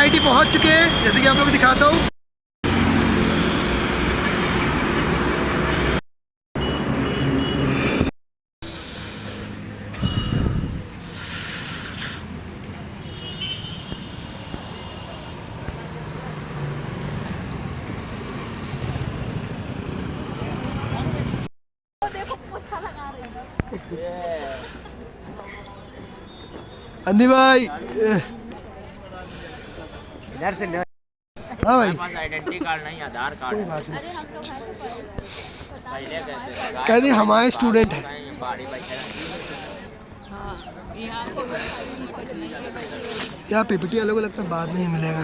IIT पहुंच चुके हैं, जैसे कि आप लोग को दिखाता हूँ। अन्नी भाई इधर से ले। हाँ भाई, आइडेंटिटी कार्ड नहीं, आधार कार्ड। कोई बात नहीं। कह दी हमारे स्टूडेंट है। यहाँ PPT वालों को लगता है बाद में ही मिलेगा।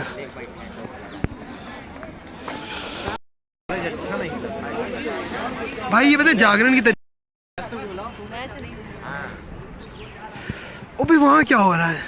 भाई ये पता है जागरण की तरीके। ओ भाई वहाँ क्या हो रहा है?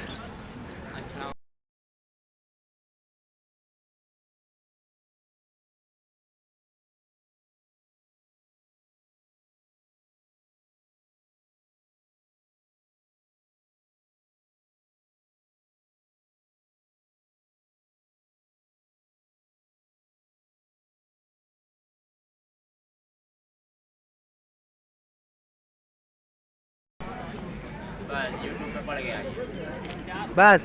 यूट्यूब पे पड़ गया बस।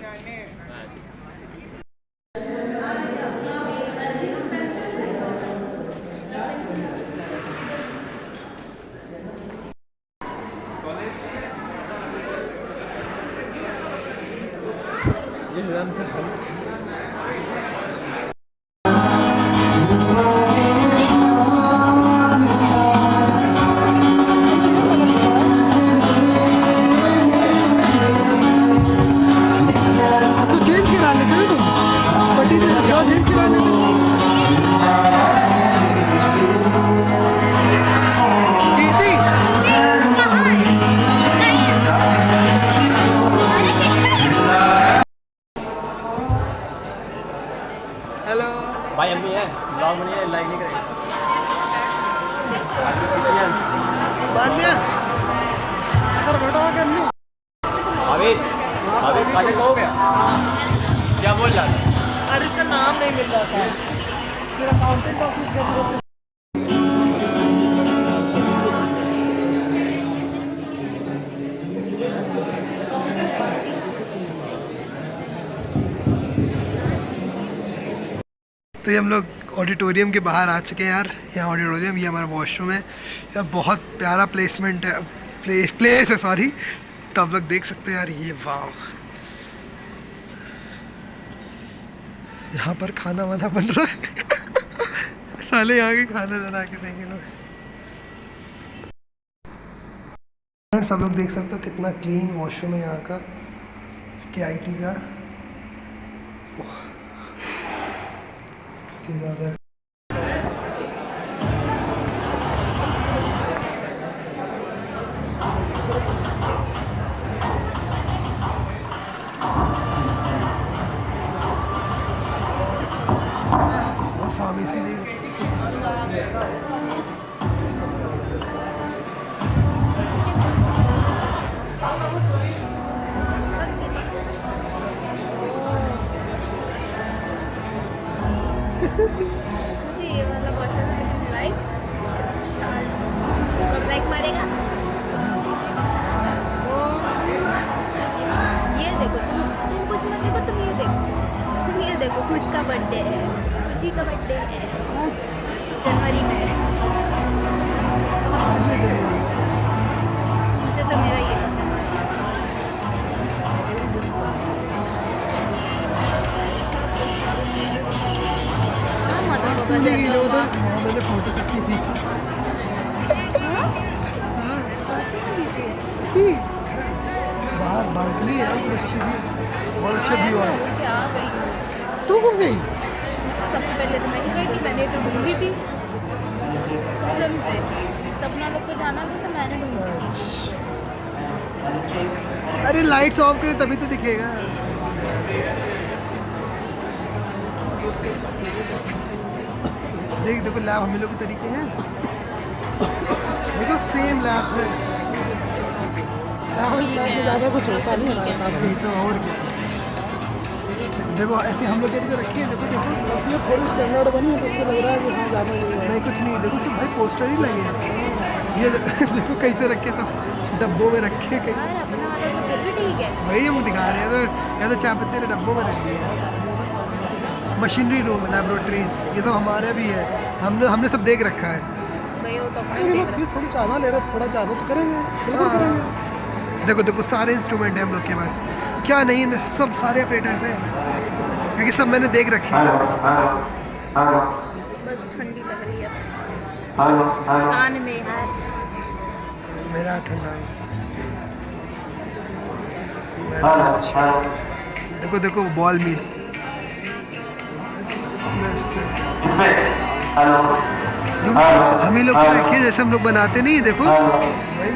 तो चेंज करा लेते हो तुम, पट्टी दे जाओ, चेंज करा लेते हो। हेलो भाई हम भी है ब्लॉग में नहीं लाइक नहीं करेंगे। मान लिया अगर बड़ा करनी। आवेश आवेश खाने को हो गया, क्या बोल रहा था? अरे इसका नाम नहीं मिल रहा था, फिर अकाउंटेंट ऑफिस का। तो ये हम लोग ऑडिटोरियम के बाहर आ चुके हैं यार। यहाँ ऑडिटोरियम, ये हमारा वॉशरूम है। यार बहुत प्यारा प्लेसमेंट है, प्लेस है सॉरी। तो आप लोग देख सकते हैं यार, ये वाह। यहाँ पर खाना वाना बन रहा है साले यहाँ के खाना बना के देंगे लोग। सब लोग देख सकते हो कितना क्लीन वॉशरूम है यहाँ का, KIT का। ज़्यादा फार्मेसी देख। मुझे ये वाला पसंद है, लाइक तू कब लाइक मारेगा? ये देखो, तुम कुछ मत देखो, तुम ये देखो, खुश का बर्थडे है, खुशी का बर्थडे है जनवरी में। मुझे तो मेरा ये पसंद है। मैंने फोटो सबकी खींची। बाहर बालकनी है अच्छी सी, बहुत अच्छा व्यू है। तू कब गई? सबसे पहले तो मैं ही गई थी, मैंने तो ढूंढी थी कसम से। सपना लोग को जाना था तो मैंने ढूंढी थी। अरे लाइट्स ऑफ करे तभी तो दिखेगा। देख देखो लैब हम लोग के तरीके हैं, देखो सेम लैब है। ज़्यादा कुछ होता नहीं हमारे साथ से, तो और क्या देखो ऐसे हम लोग के रखी है, देखो देखो इसलिए थोड़ी स्टैंडर्ड बनी है तो इससे लग रहा है कि हाँ ज़्यादा नहीं है। नहीं कुछ नहीं, देखो सिर्फ भाई पोस्टर ही लगे हैं ये देखो कैसे रखे, सब डब्बों में रखे कहीं। यार अपना वाला तो फिर भी ठीक है। वही हम दिखा रहे हैं, तो या तो चाय पत्ती ने डब्बों में रख दिए। मशीनरी रूम, लेबोरेटरीज, ये तो हमारे भी है, हमने सब देख रखा है। भाई वो तो नहीं लोग फीस थोड़ी ज़्यादा ले रहे, थोड़ा ज़्यादा तो करेंगे, बिल्कुल हाँ। करेंगे। देखो देखो सारे इंस्ट्रूमेंट हैं हम लोग के पास, क्या नहीं है, सब सारे ऑपरेटर्स हैं क्योंकि सब मैंने देख रखे हैं। बस ठंडी लग रही है हेलो कान में यार। मेरा ठंडा है। देखो देखो बॉल मील बस। देखो हम ही लोग को देखिए जैसे हम लोग बनाते नहीं है, देखो भाई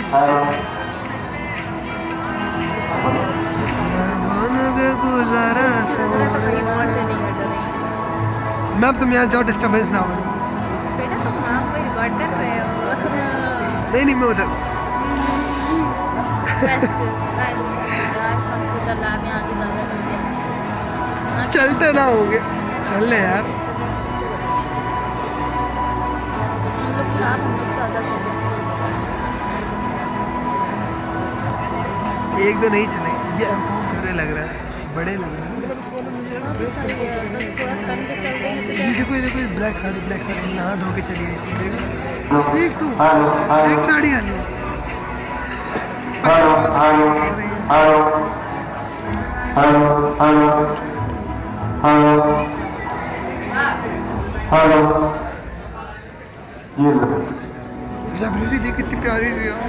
गुजारा कहीं और से नहीं हट रही। मैं अब तुम यहाँ जाओ, डिस्टर्बेंस ना हो। बेटा तुम वहाँ कोई रिकॉर्ड कर रहे हो। नहीं मैं उधर बस यार हमको तो लाभ यहाँ आगे ज़्यादा मिल गया। चलते ना होंगे, चल ले यार। हम लोग लाभ हम लोग ज़्यादा चले। एक दो नहीं चले, ये बुरे लग रहा है, बड़े लग रहे हैं। मतलब इसको वाला मुझे ड्रेस कंपलसरी नहीं है। थोड़ा कम से चल रही है तो ये देखो ब्लैक साड़ी नहा धो के चली गई थी, देखो देख तू ब्लैक साड़ी आनी है। लाइब्रेरी देख कितनी प्यारी थी यार।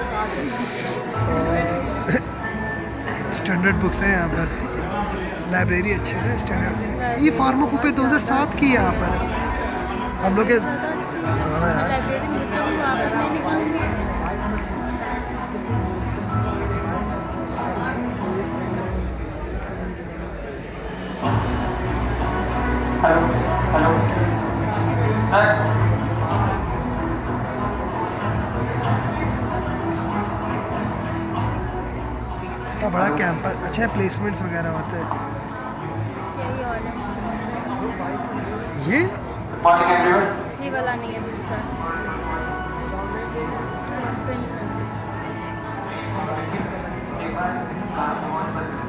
स्टैंडर्ड बुक्स हैं यहाँ पर, लाइब्रेरी अच्छी है ना स्टैंडर्ड। ये फार्मा कूपे 2007 की है यहाँ पर हम लोग के। हाँ यार लाइब्रेरी में बच्चों को वापस नहीं निकालूंगी। इतना बड़ा कैंपस, अच्छा प्लेसमेंट्स वगैरह होते हैं। यही और है, ये ये वाला नहीं है दूसरा।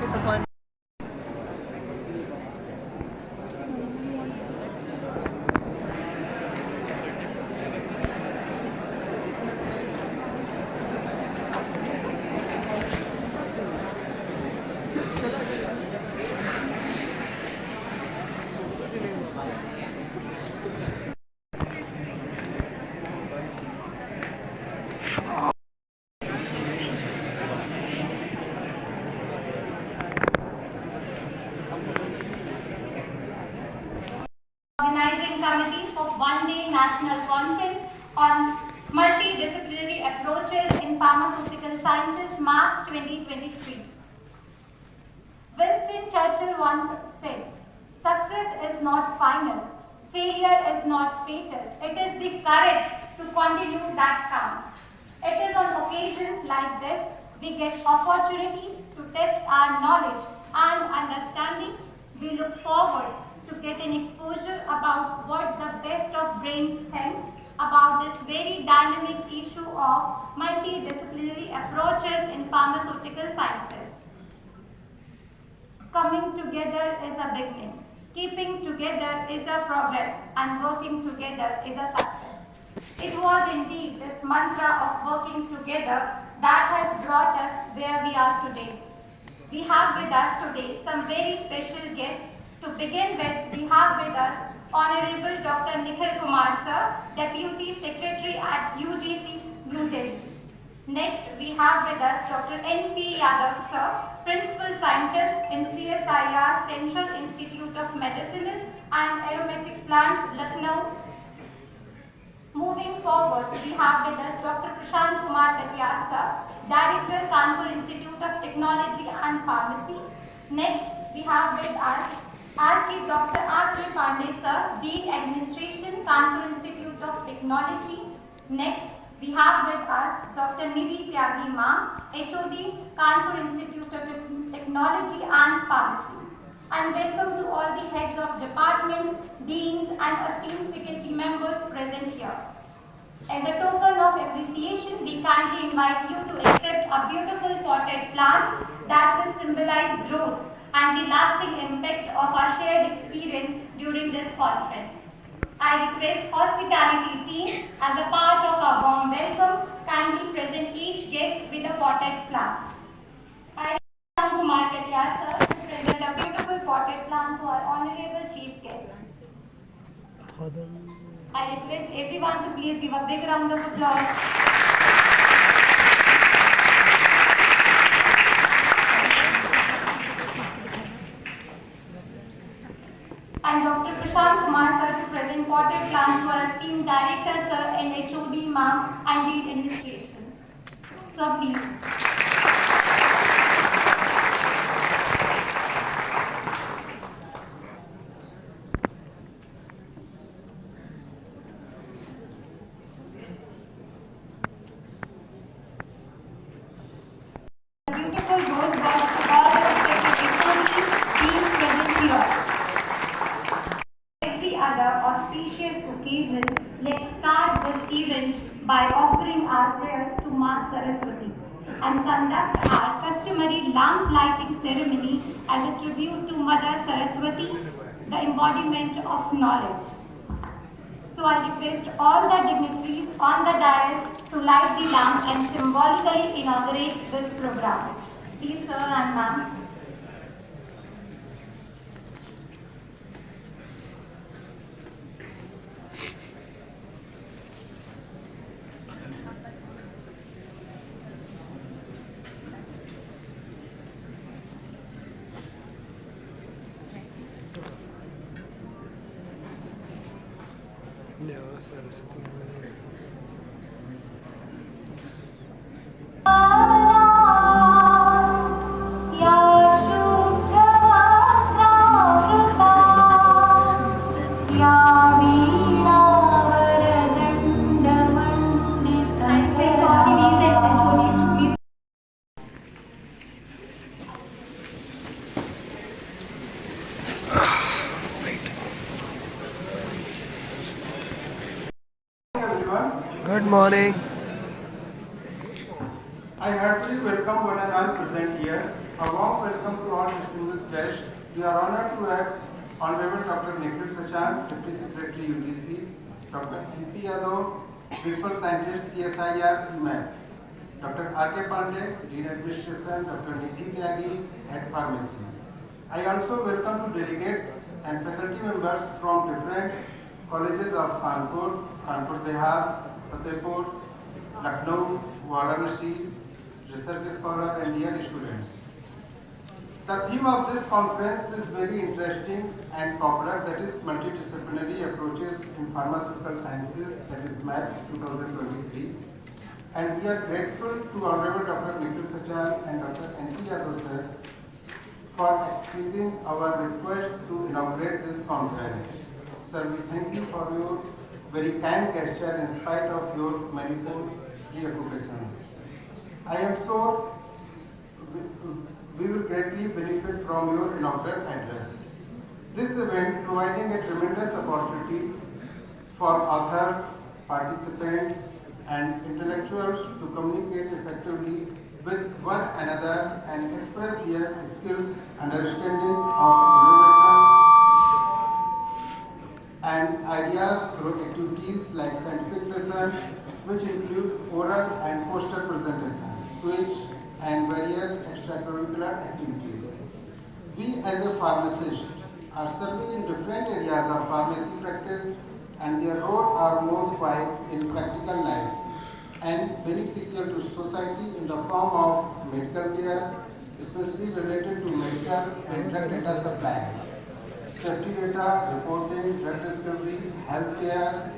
जैसा कौन Organizing Committee for One-Day National Conference on Multidisciplinary Approaches in Pharmaceutical Sciences, March 2023. Winston Churchill once said, "Success is not final, failure is not fatal. It is the courage to continue that counts." It is on occasions like this we get opportunities to test our knowledge and understanding. We look forward to get an exposure about what the best of brains thinks about this very dynamic issue of multidisciplinary approaches in pharmaceutical sciences. Coming together is a beginning. Keeping together is a progress, and working together is a success. It was indeed this mantra of working together that has brought us where we are today. We have with us today some very special guests. To begin with, we have with us Honorable Dr. Nikhil Kumar Sir, Deputy Secretary at UGC, New Delhi. Next, we have with us Dr. N.P. Yadav Sir, Principal Scientist in CSIR, Central Institute of Medicinal and Aromatic Plants, Lucknow. Moving forward, we have with us Dr. Prashant Kumar Katyar Sir, Director, Kanpur Institute of Technology and Pharmacy. Next, we have with us Dr. R.K. Pandey Sir, Dean Administration, Kanpur Institute of Technology. Next, we have with us Dr. Nidhi Tyagi Ma, HOD, Kanpur Institute of Technology and Pharmacy. And welcome to all the heads of departments, deans and esteemed faculty members present here. As a token of appreciation, we kindly invite you to accept a beautiful potted plant that will symbolize growth and the lasting impact of our shared experience during this conference. I request hospitality team as a part of our warm welcome, kindly present each guest with a potted plant. I request Kumar Katyar sir to present a beautiful potted plant to our honorable chief guest. I request everyone to please give a big round of applause. And Dr. Prashant Kumar sir to present potted plants to our esteemed director sir and HOD ma'am and dean administration. Sir, please. Beautiful rose buds to all the respected HODs, deans present here. Every other auspicious occasion, let's start this event by offering our prayers to Ma Saraswati and conduct our customary lamp lighting ceremony as a tribute to Mother Saraswati, the embodiment of knowledge. So I request all the dignitaries on the dais to light the lamp and symbolically inaugurate this program. Please, sir and ma'am. Saraswati Good morning. I heartily welcome one and all present here. A warm welcome to all distinguished guests. We are honored to have Honorable Dr. Nikhil Sachan, Deputy Secretary UGC, Dr. N.P. Yadav, Principal Scientist CSIR CMAP, Dr. R.K. Pandey, Dean Administration, Dr. Nidhi Tyagi, Head Pharmacy. I also welcome to delegates and faculty members from different colleges of Kanpur, Kanpur Bihar, Fatehpur, Lucknow, Varanasi, research scholar and dear students. The theme of this conference is very interesting and popular, that is multidisciplinary approaches in pharmaceutical sciences, that is MAPS 2023. And we are grateful to Honorable Dr. Nikhil Sachan and Dr. N.P. Yadav sir for acceding our request to inaugurate this conference. Sir, we thank you for your very kind gesture in spite of your manifold preoccupations. I am sure we will greatly benefit from your inaugural address. This event providing a tremendous opportunity for authors, participants and intellectuals to communicate effectively with one another and express their skills, understanding of innovation and ideas through activities like scientific session, which include oral and poster presentation, quiz and various extracurricular activities. We as a pharmacist are serving in different areas of pharmacy practice and their role are more wide in practical life and beneficial to society in the form of medical care, especially related to medical and drug data supply, safety data, reporting, drug discovery, healthcare,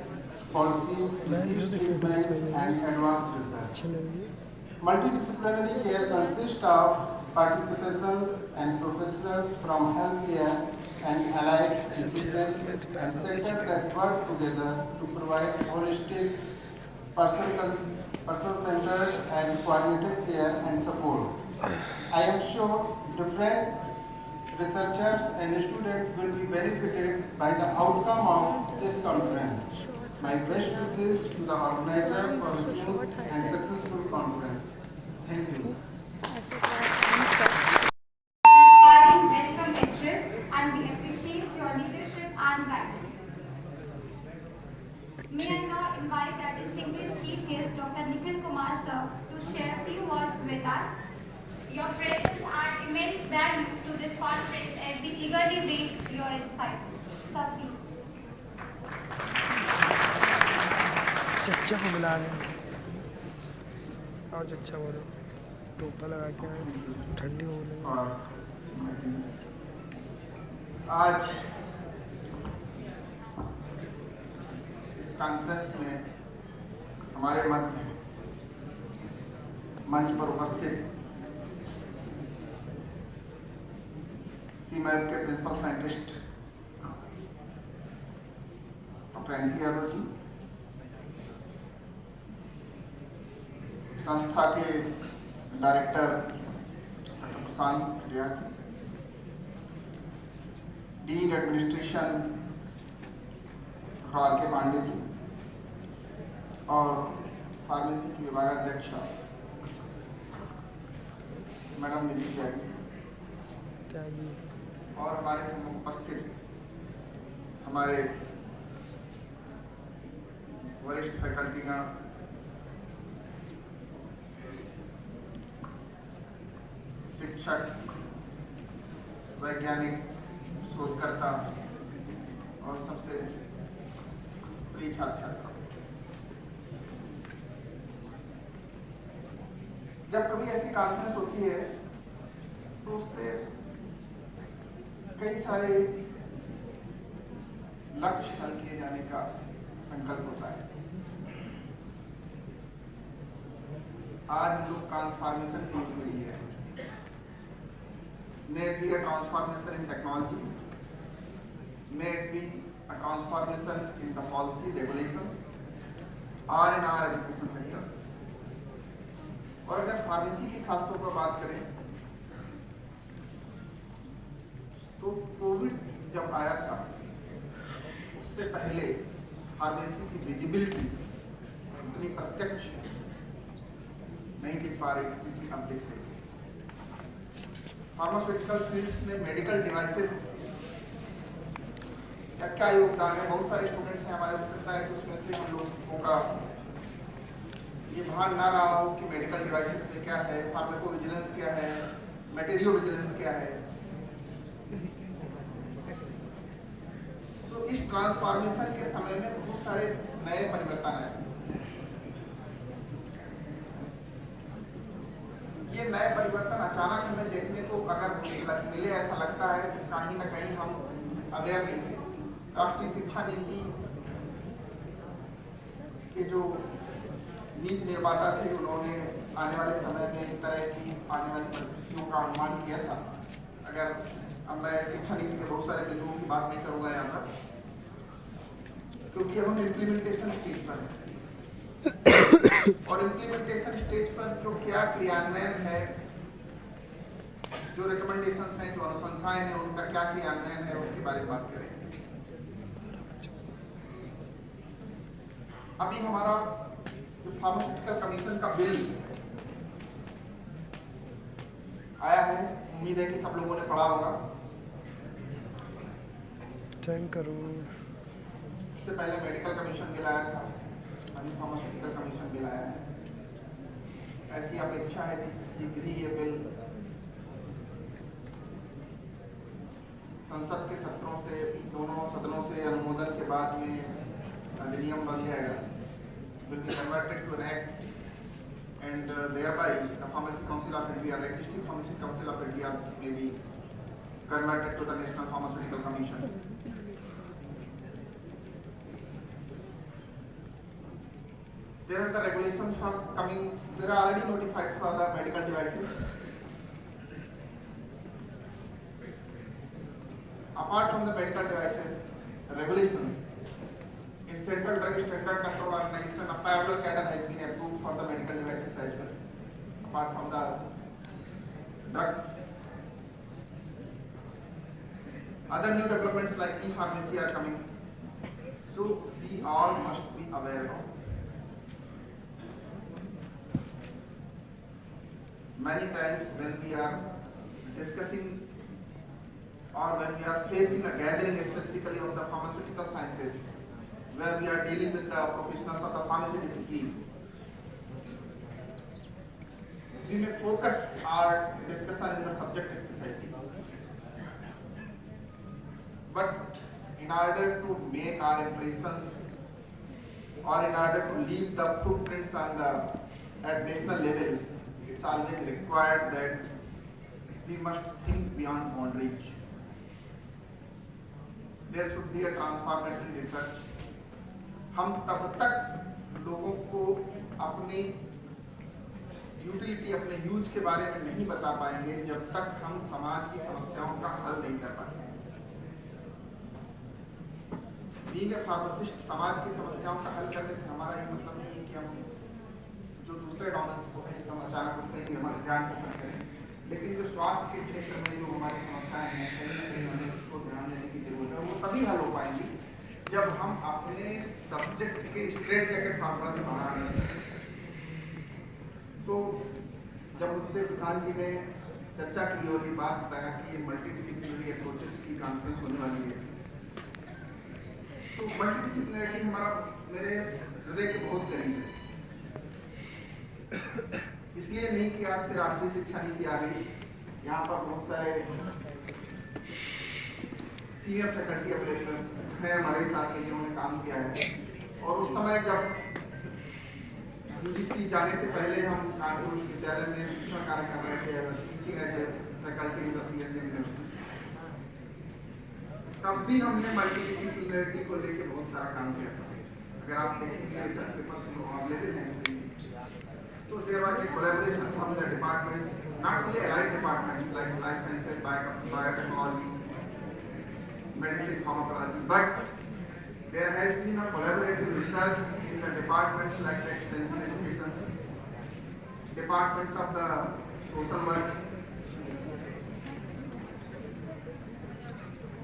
policies, disease treatment, and advanced research. Multidisciplinary care consists of participations and professionals from healthcare and allied disciplines and sectors that work together to provide holistic, person-centered and coordinated care and support. I am sure different researchers and students will be benefited by the outcome of this conference. My best wishes to the organizer for a smooth and successful conference. Thank you. Inspiring welcome address, and we appreciate your leadership and guidance. May I now invite our distinguished chief guest, Dr. Nikhil Kumar sir, to share a few words with us. Your presence adds immense value to this conference as we eagerly wait your insights. Sir, please. चच्चा को बुला लें। आओ चच्चा बोलो, टोपा लगा के आए, ठंडी हो रही है। और आज इस कॉन्फ्रेंस में हमारे मध्य मंच पर उपस्थित सीमैप के principal scientist doctor N P. Yadav ji, संस्था के director doctor Prashant Riyaz ji, dean administration doctor R K Pandey जी और फार्मेसी की विभागाध्यक्ष मैडम निधि त्यागी जी और हमारे सम्मुख उपस्थित हमारे वरिष्ठ फैकल्टीगण, शिक्षक, वैज्ञानिक, शोधकर्ता और सबसे प्रिय छात्र छात्रा। जब कभी ऐसी कॉन्फ्रेंस होती है तो उससे कई सारे लक्ष्य हल किए जाने का संकल्प होता है। आज हम लोग ट्रांसफॉर्मेशन के युग में जी रहे हैं। May it be a transformation in technology, may it be a transformation in the policy regulations or in our education sector. और अगर फार्मेसी की खासतौर पर बात करें तो कोविड जब आया था उससे पहले फार्मेसी की विजिबिलिटी उतनी प्रत्यक्ष नहीं दिख पा रही थी जितनी अब दिख रही थी। फार्मास्यूटिकल फील्ड्स में मेडिकल डिवाइसेस का क्या योगदान है? बहुत सारे स्टूडेंट्स हैं हमारे, हो सकता है कि उसमें से हम लोगों का ये भान ना रहा हो कि मेडिकल डिवाइसेस में क्या है, फार्माको विजिलेंस क्या है, मटेरियो विजिलेंस क्या है। तो इस ट्रांसफॉर्मेशन के समय में बहुत सारे नए परिवर्तन आए। ये नए परिवर्तन अचानक हमें देखने को अगर मिले, ऐसा लगता है तो कहीं ना कहीं हम अवेयर नहीं थे। राष्ट्रीय शिक्षा नीति के जो नीति निर्माता थे उन्होंने आने वाले समय में इस तरह की आने वाली परिस्थितियों का अनुमान किया था। अगर अब मैं शिक्षा नीति के बहुत सारे बिंदुओं की बात नहीं करूंगा यहाँ पर, क्योंकि अब हम इम्प्लीमेंटेशन स्टेज पर हैं और इम्प्लीमेंटेशन स्टेज पर जो क्या क्रियान्वयन है, जो रिकमेंडेशंस हैं, जो अनुशंसाएं हैं, उनका क्या क्रियान्वयन है, उसके बारे में बात करें। अभी हमारा जो फार्मास्यूटिकल कमीशन का बिल आया है, उम्मीद है कि सब लोगों ने पढ़ा होगा। इससे पहले मेडिकल कमीशन बिल आया था, अभी फार्मास्यूटिकल कमीशन बिल आया है। ऐसी अपेक्षा है कि शीघ्र ही ये बिल संसद के सत्रों से, दोनों सदनों से अनुमोदन के बाद में अधिनियम बन जाएगा, will be converted to an act, and thereby the Pharmacy Council of India, the existing Pharmacy Council of India, may be converted to the National Pharmaceutical Commission. There are the regulations for coming. They are already notified for the medical devices. Apart from the medical devices, the regulations in Central Drug Standard Control Organization, a parallel cadre has been approved for the medical devices as well. Apart from the drugs, other new developments like e-pharmacy are coming. So we all must be aware of. Many times when we are discussing or when we are facing a gathering specifically of the pharmaceutical sciences, where we are dealing with the professionals of the pharmacy discipline, we may focus our discussion in the subject specialty. But in order to make our impressions or in order to leave the footprints on the at national level, it's always required that we must think beyond boundaries. There should be a transformative research. हम तब तक लोगों को अपनी utility, अपने use के बारे में नहीं बता पाएंगे जब तक हम समाज की समस्याओं का हल नहीं कर पाएंगे। बीइंग ए फार्मासिस्ट, समाज की समस्याओं का हल करने से हमारा ये मतलब नहीं है कि हम जो दूसरे डोमेन्स को है एकदम अचानक उठ के हमारे ध्यान फोकस करें, लेकिन जो स्वास्थ्य के क्षेत्र में जो हमारी समस्याएं हैं कहीं ना कहीं हमें उसको ध्यान देने की जरूरत है। वो तभी हल हो पाएंगी जब हम अपने सब्जेक्ट के स्ट्रेट जैकेट फार्मूला से बाहर आने। तो जब मुझसे प्रशांत जी ने चर्चा की और ये बात बताया कि ये मल्टीडिसिप्लिनरी अप्रोचेस की कॉन्फ्रेंस होने वाली है, तो मल्टीडिसिप्लिनरिटी हमारा मेरे हृदय के बहुत करीब है। इसलिए नहीं कि आज से राष्ट्रीय शिक्षा नीति आ गई, यहाँ पर बहुत सारे सीनियर फैकल्टी अवेलेबल हैं हमारे साथ में जिन्होंने काम किया है। और उस समय जब यूजीसी जाने से पहले हम कानपुर विश्वविद्यालय में शिक्षण कार्य कर रहे थे, teaching as a faculty in the CSM university, तब भी हमने मल्टीडिसिप्लिनरिटी को लेकर बहुत सारा काम किया था। अगर आप देखेंगे रिसर्च पेपर्स अवेलेबल हैं, तो there was a collaboration from the department, not only allied departments like life sciences, biotechnology, medicine, pharmacology, but there has been a collaborative research in the departments like the extension education, departments of the social works,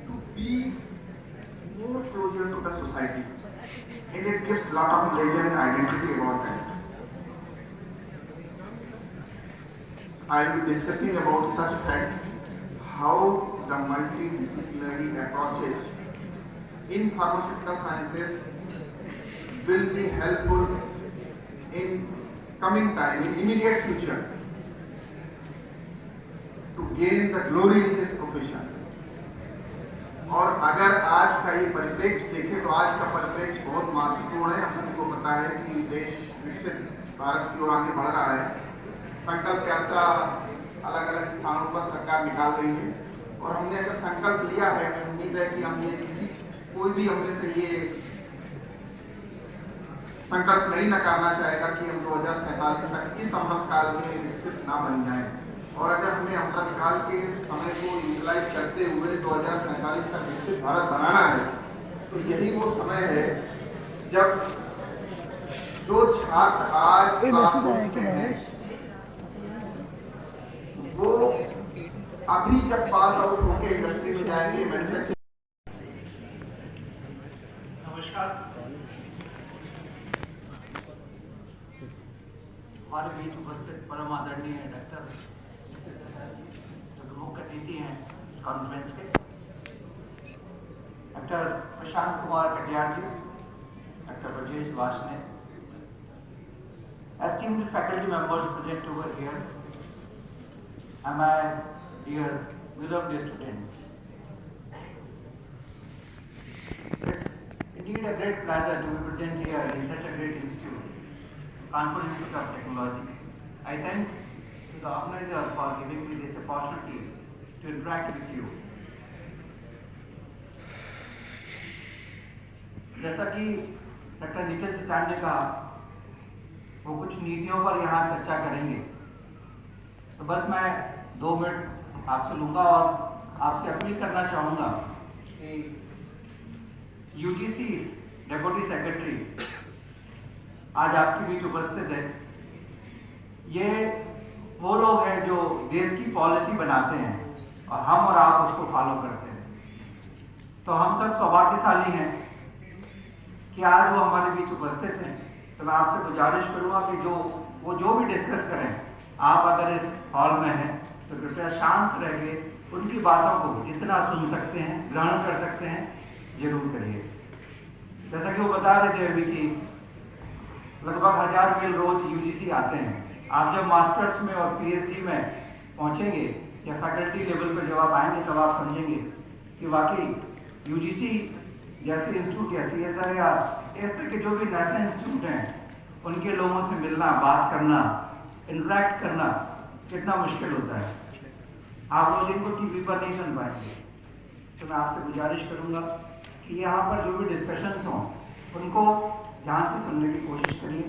to be more closer to the society, and it gives lot of pleasure and identity about that. I will be discussing about such facts, how the multidisciplinary approaches in pharmaceutical sciences will be helpful in coming time, in immediate future, to gain the glory in this profession. और अगर आज का ये परिप्रेक्ष्य देखें तो आज का परिप्रेक्ष्य बहुत महत्वपूर्ण है। हम सभी को पता है कि देश विकसित भारत की ओर आगे बढ़ रहा है। संकल्प यात्रा अलग अलग स्थानों पर सरकार निकाल रही है, और हमने अगर संकल्प लिया है, हमें उम्मीद है कि हम ये कोई भी हम में से ये संकल्प नहीं नकारना चाहेगा कि हम 2047 तक इस अमृत काल में विकसित ना बन जाएं। और अगर हमें अमृत काल के समय को यूटिलाइज करते हुए 2047 तक विकसित भारत बनाना है, तो यही वो समय है जब जो छात्र आज क्लासरूम में हैं वो अभी जब पास आउट होकर इंडस्ट्री में जाएंगे, मैन्युफैक्चरिंग। नमस्कार। हमारे बीच उपस्थित परम आदरणीय डॉक्टर जो मुख्य अतिथि हैं इस कॉन्फ्रेंस के, doctor Prashant Kumar Katiyar ji, doctor Brajesh Varshney, esteemed faculty members present over here, and my dear beloved students. It's indeed a great pleasure to be present here in such a great institute, Kanpur Institute of Technology. I thank the organizer for giving me this opportunity to interact with you. जैसा कि doctor Nikhil Sachan ने कहा, वो कुछ नीतियों पर यहाँ चर्चा करेंगे, तो बस मैं 2 मिनट आपसे लूँगा और आपसे अपील करना चाहूँगा कि यूजीसी डेप्यूटी सेक्रेटरी आज आपके बीच उपस्थित है। ये वो लोग हैं जो देश की पॉलिसी बनाते हैं और हम और आप उसको फॉलो करते हैं। तो हम सब सौभाग्यशाली हैं कि आज वो हमारे बीच उपस्थित हैं। तो मैं आपसे गुजारिश करूँगा कि वो जो भी डिस्कस करें, आप अगर इस हॉल में हैं तो कृपया शांत रह के उनकी बातों को जितना सुन सकते हैं, ग्रहण कर सकते हैं, जरूर करिए। जैसा कि वो बता रहे थे अभी कि लगभग 1000 मेल रोज यूजीसी आते हैं। आप जब मास्टर्स में और पीएचडी में पहुंचेंगे या फैकल्टी लेवल पर जब आप आएंगे तब आप समझेंगे कि वाकई यूजीसी जैसे इंस्टीट्यूट या सीएसआई या इस तरह के जो भी नेशनल इंस्टीट्यूट हैं, उनके लोगों से मिलना, बात करना, इंटरेक्ट करना कितना मुश्किल होता है। आप लोग इनको टीवी पर नहीं सुन पाएंगे। तो मैं आपसे गुजारिश करूंगा कि यहाँ पर जो भी डिस्कशंस हों उनको ध्यान से सुनने की कोशिश करिए।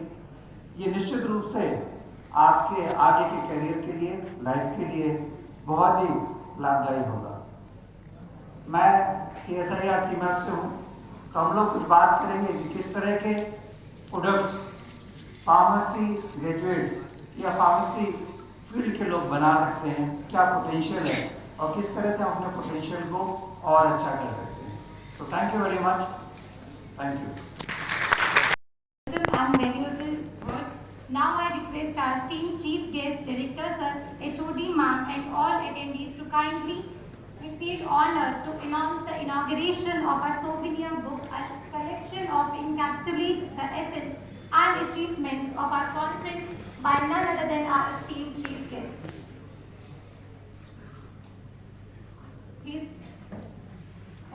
ये निश्चित रूप से आपके आगे के करियर के लिए, लाइफ के लिए बहुत ही लाभदायी होगा। मैं CSIR CMAP से हूँ, तो हम लोग कुछ बात करेंगे कि किस तरह के प्रोडक्ट्स फार्मेसी ग्रेजुएट्स या फार्मेसी फील्ड के लोग बना सकते हैं, क्या पोटेंशियल है और किस तरह से हम अपने पोटेंशियल को और अच्छा कर सकते हैं। तो thank you very much, thank you. Unvaluable words. Now I request our esteemed Chief Guest Director Sir, HOD Ma'am and all attendees to kindly feel honored to announce the inauguration of our souvenir book, a collection of encapsulate the essence and achievements of our conference by none other than our esteemed Chief Guest. Please,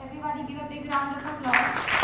everybody give a big round of applause.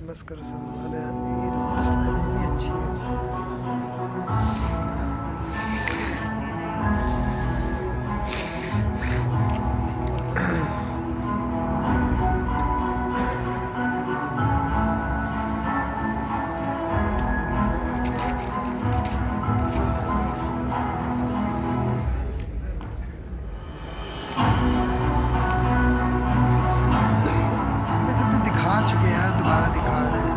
बस करो सब, हमारे यहाँ ये मसला भी अच्छी है। वैसे तो दिखा चुके हैं, दोबारा दिखा रहे हैं।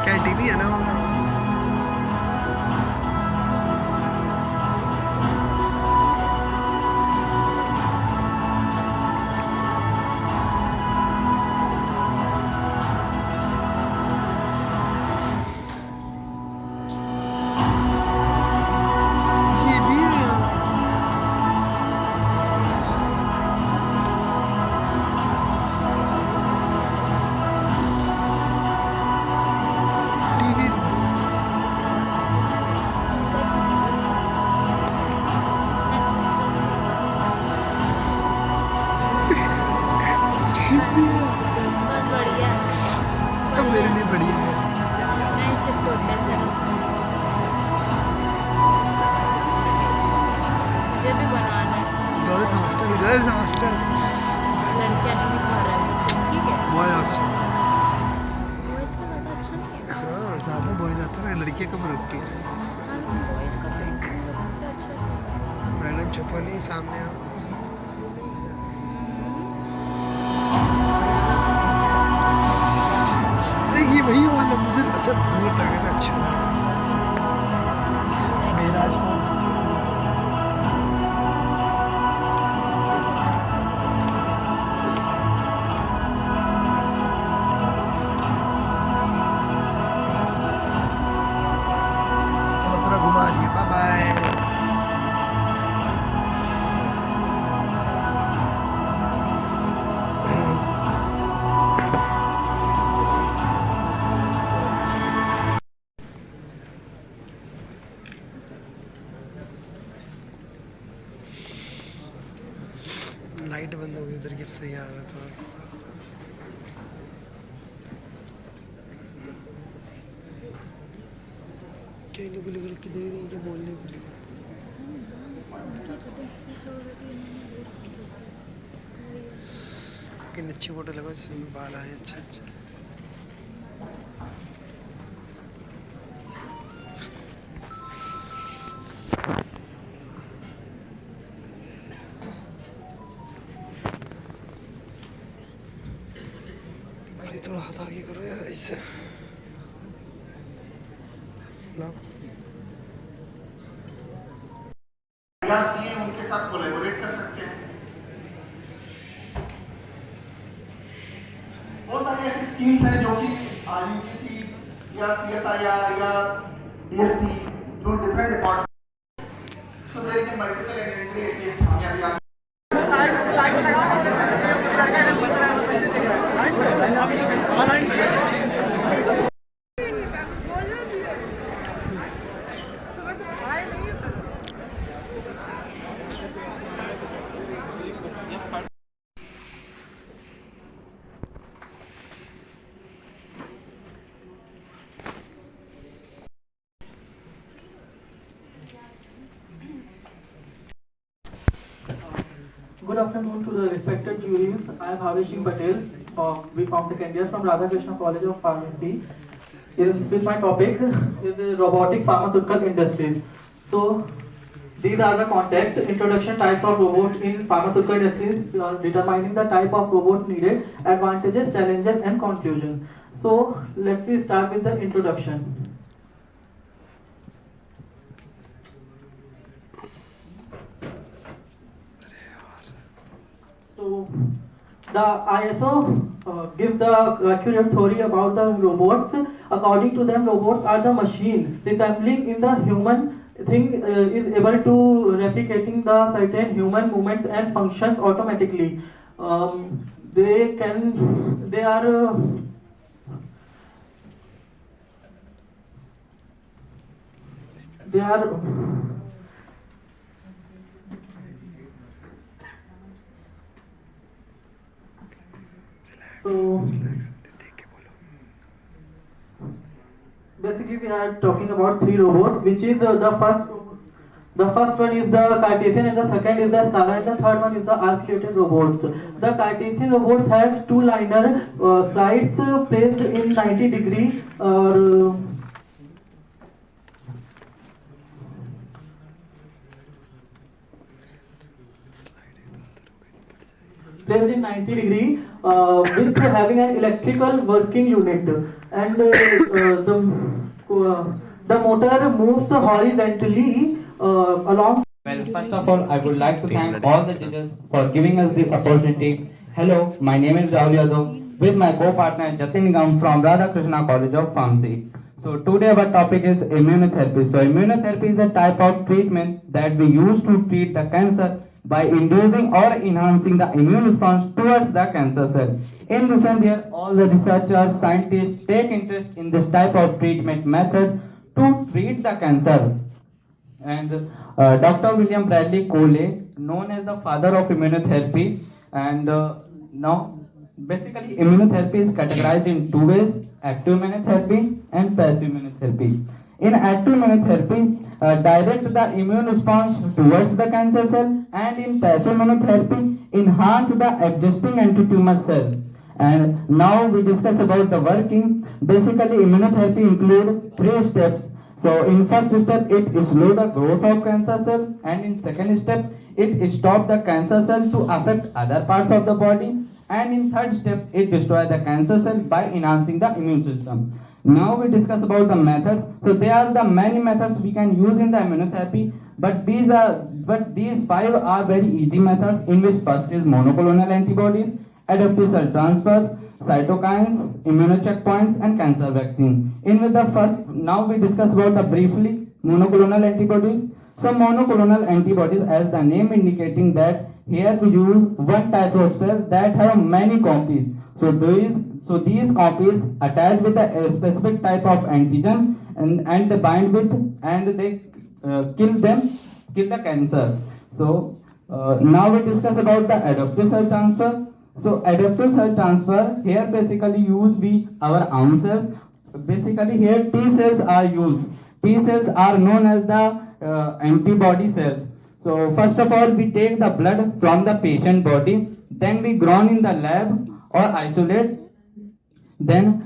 कैंटीन ही है ना वो। ये भी है। टीवी बहुत बढ़िया है। तो मेरे लिए बढ़िया है। नहीं शिफ्ट होते हैं सर, मुझे भी बनवाना है। गर्ल्स हॉस्टल, गर्ल्स हॉस्टल, लड़कियाँ नहीं खा रहा है, ठीक है। Boy hostel. बॉयज़ का ज़्यादा अच्छा नहीं है। हाँ ज़्यादा बॉयज आता है, लड़कियाँ कम रुकती हैं। हाँ लेकिन बॉयज़ का पेंटिंग बहुत अच्छा है। मैडम छुपा नहीं, सामने आओ। ये वही वाला मुझे अच्छा दूर तक है ना, अच्छा लगा। मेरा आज फोन चलो पूरा घुमा दिए, बाय बाय। लाइट बंद हो गई उधर की, अब सही आ रहा है थोड़ा सा। क्या लोग लेवल की दे रही है, क्या बोलने के लिए। कितनी अच्छी फोटो लगा जिसमें बाल आए अच्छे अच्छे। भाई थोड़ा हाथ आगे करो यार ऐसे। ला दिए उनके साथ कोलैबोरेट कर सकते हैं। बहुत सारी ऐसी स्कीम्स हैं जो कि यूजीसी या सीएसआईआर या डीएसपी जो different department, so there is multiple entry कामयाबी। Good afternoon to the respected juries. I am Havesh Singh Patel, we from second year from Radhakrishna College of Pharmacy. With my topic is the robotic pharmaceutical industries. So these are the context, introduction, types of robots in pharmaceutical industries, determining the type of robot needed, advantages, challenges and conclusions. So let's start with the introduction. So the ISO gives the accurate theory about the robots. According to them, robots are the machine resembling in the human thing is able to replicating the certain human movements and functions automatically. They are so basically we are talking about three robots, which is the first one is the Cartesian, and the second is the Scala, and the third one is the articulated robots. The Cartesian robots have two liner slides placed in 90 degree placed in 90 degree with having an electrical working unit, and the motor moves horizontally along. Well, first of all, I would like to thank all the judges for giving us this opportunity. Hello, my name is Rahul Yadav with my co-partner Jatin Nigam from Radhakrishna College of Pharmacy. So today our topic is immunotherapy. So immunotherapy is a type of treatment that we use to treat the cancer by inducing or enhancing the immune response towards the cancer cell. In recent years, all the researchers, scientists take interest in this type of treatment method to treat the cancer. And Dr. William Bradley Coley, known as the father of immunotherapy, and now basically immunotherapy is categorized in two ways: active immunotherapy and passive immunotherapy. In active immunotherapy, directs the immune response towards the cancer cell, and in passive immunotherapy, enhance the existing anti-tumor cell. And now we discuss about the working. Basically, immunotherapy include three steps. So in first step, it slow the growth of cancer cell, and in second step, it stop the cancer cell to affect other parts of the body, and in third step, it destroy the cancer cell by enhancing the immune system. Now we discuss about the methods. So there are the many methods we can use in the immunotherapy, but these five are very easy methods, in which first is monoclonal antibodies, adaptive cell transfer, cytokines, immunocheckpoints, and cancer vaccine. In with the first, now we discuss about the briefly monoclonal antibodies. So monoclonal antibodies, as the name indicating that here we use one type of cell that have many copies. So these copies attach with a specific type of antigen, and they bind with, and they kill the cancer. So now we discuss about the adaptive cell transfer. So adaptive cell transfer, here basically use our own cells. Basically here T cells are used. T cells are known as the antibody cells. So first of all, we take the blood from the patient body, then we grown in the lab or isolate. Then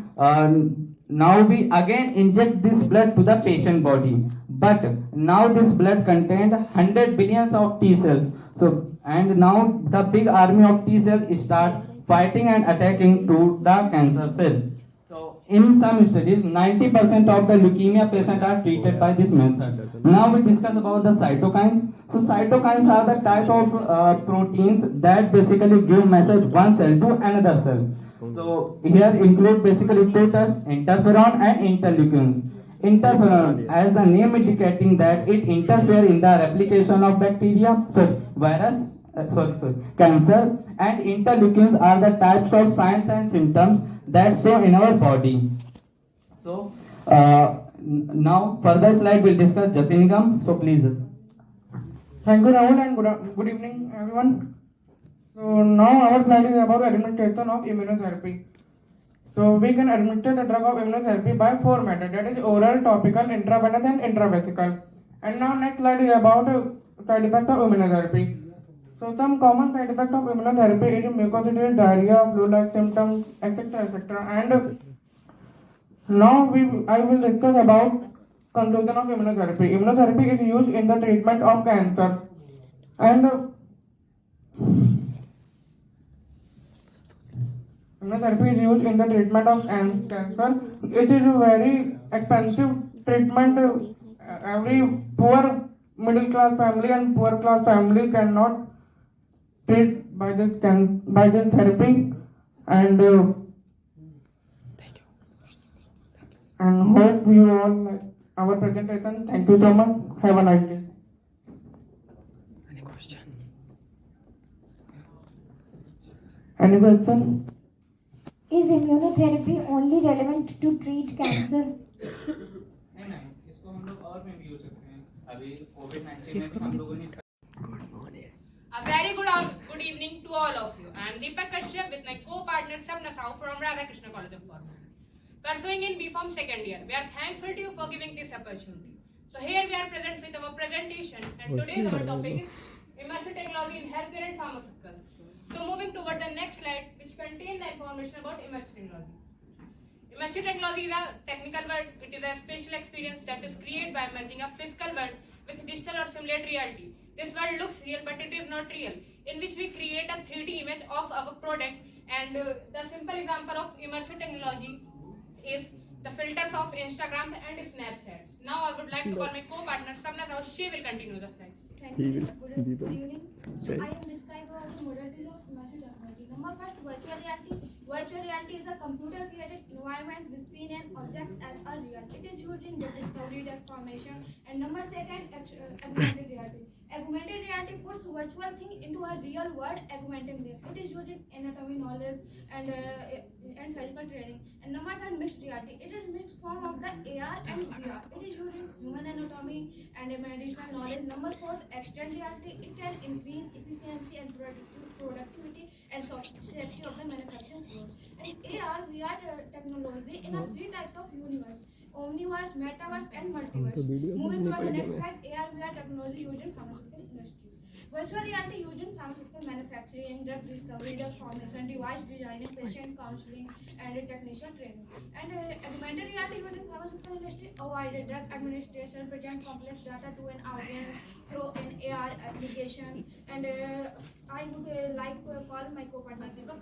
now we again inject this blood to the patient body. But now this blood contained 100 billions of T cells. So and now the big army of T cells start fighting and attacking to the cancer cell. So in some studies, 90% of the leukemia patients are treated by this method. Now we discuss about the cytokines. So cytokines are the type of proteins that basically give message one cell to another cell. So here include basically two types: interferon and interleukins. Interferon, as the name indicating that it interferes in the replication of bacteria, cancer, and interleukins are the types of signs and symptoms that show in our body. So now further slide will discuss Jatin Nigam. So please. Thank you, Rahul, and good evening, everyone. So now our slide is about administration of immunotherapy. So we can administer the drug of immunotherapy by four methods, that is oral, topical, intravenous, and intravesical. And now next slide is about side effects of immunotherapy. So some common side effects of immunotherapy is mucositis, diarrhea, flu-like symptoms, etc., etc. And now I will discuss about conclusion of immunotherapy. Immunotherapy is used in the treatment of cancer, and immunotherapy is used in the treatment of cancer. It is a very expensive treatment. Every poor middle class family and poor class family cannot treat by this therapy, and and hope you all like our presentation. Thank you so much. Have a nice day. Any question? Is immunotherapy only relevant to treat cancer? नहीं इसको हम लोग और में भी use करते हैं अभी कोविड-19 में हम लोगों ने A very good evening to all of you. I am Deepak Kashyap with my co-partner Sabna Sahu from Radhakrishna College of Pharmacy. Pursuing in B.Pharm second year, we are thankful to you for giving this opportunity. So here we are present with our presentation, and today's our topic is immersive technology in healthcare and pharmaceuticals. So moving toward the next slide, which contains the information about immersive technology. Immersive technology is a technical word. It is a special experience that is created by merging a physical world with digital or simulated reality. This world looks real, but it is not real, in which we create a 3D image of our product. And the simple example of immersive technology is the filters of Instagram and Snapchat. Now I would like to call my co-partner Sabna Rao. She will continue the slide. Thank you. Good evening. So I am describing about the modalities of immersive technology. Number first, virtual reality. Virtual reality is a computer-created environment with scene and object as a real. It is used in drug discovery, drug formation. And number second, augmented reality. Augmented reality puts virtual thing into a real world, augmenting them. It is used in anatomy knowledge and surgical training. And number third, mixed reality. It is mixed form of the AR and VR. It is used in human anatomy and medicinal knowledge. Number four, extended reality. It can increase efficiency and productivity and safety of the manufacturing flows. And AR, VR technology in a three types of universe: Omniverse, Metaverse, and Multiverse. Moving to the next slide, AR, VR technology used in pharmaceutical industry. Virtual reality used in pharmaceutical manufacturing, drug discovery, drug formation, device designing, patient counseling, and technician training. And augmented reality used in pharmaceutical industry avoided drug administration, present complex data to an audience through an AR application. And I would like to call my co-partner Deepak.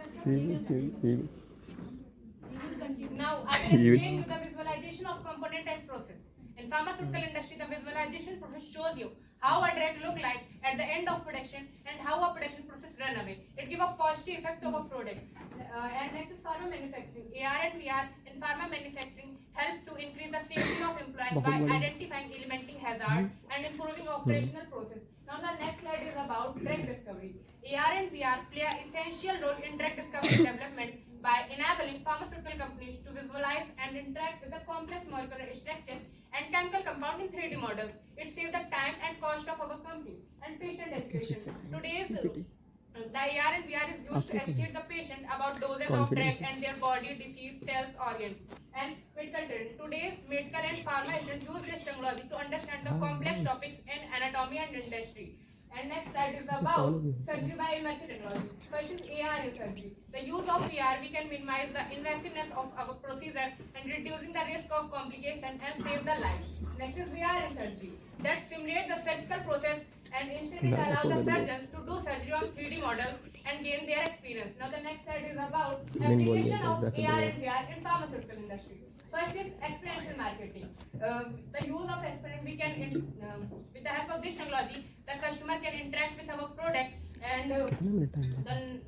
Now I will explain you the visualization of component and process. In pharmaceutical industry, the visualization process shows you how a drug look like at the end of production and how a production process run away. It gives a positive effect of a product. And next is pharma manufacturing. AR and VR in pharma manufacturing help to increase the safety of employees by identifying elemental hazard and improving operational process. Now the next slide is about drug discovery. AR and VR play an essential role in drug discovery development by enabling pharmaceutical companies to visualize and interact with the complex molecular structure and chemical compound in 3D models. It saves the time and cost of our company and patient education. Today's the AR and VR is used to educate the patient about doses of drug and their body, disease, cells, organ, and medical training. Today's medical and pharma students use this technology to understand the complex topics in anatomy and industry. And next slide is about surgery by immersive technology. First is AR in surgery. The use of VR, we can minimize the invasiveness of our procedure and reducing the risk of complication and save the life. Next is VR in surgery. That simulate the surgical process and instantly allow the surgeons to do surgery on 3D models and gain their experience. Now the next slide is about application of AR and VR in pharmaceutical industry. First is experiential marketing. The use of experience, we can, with the help of this technology, the customer can interact with our product. And